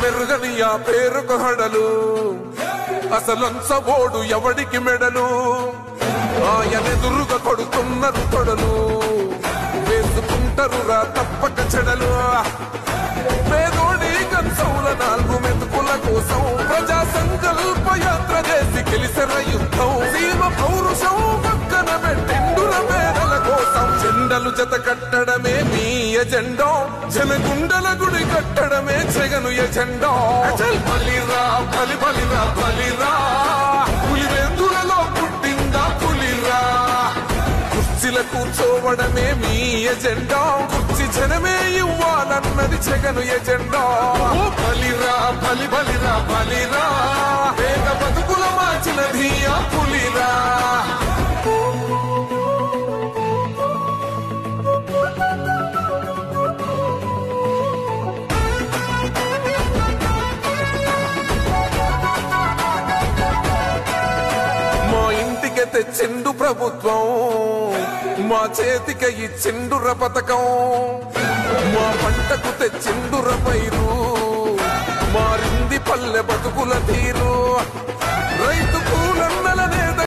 మెరుగని ఆ పేరుకు హడలు అసలంచబోడు ఎవడికి మెడలు ఆయనెదురుగా కొడుతున్నారు తొడలు వేసుకుంటారు రా తప్పక చెడలు పేదోడి కంచౌల 4 మెతుకుల కోసం ప్రజా సంకల్ప యాత్ర చేసి గెలిసిన యుద్ధం సీమ పౌరుషం పక్కన పెట్టిండుల పేదల కోసం జెండలు జత కట్టడమే మీ ఎజెండా జనగుండల గుడి కట్టడమే జగను ఎజెండా బలిరా బలి బలిరా బలిరా పులివెందులలో పుట్టిందా పులిరా కుర్చీల కూర్చోవడమే మీ ఎజెండా కుర్చీ జనమే ఇవ్వాలన్నది జగను ఎజెండా బలిరా బలి బలిరా బలిరా పేద బతుకుల మార్చినది ఆ పులిరా తెచ్చిండు ప్రభుత్వం మా చేతికి ఇచ్చిండుర పథకం మా పంటకు తెచ్చిండుర పైరు మారింది పల్లె బతుకుల తీరు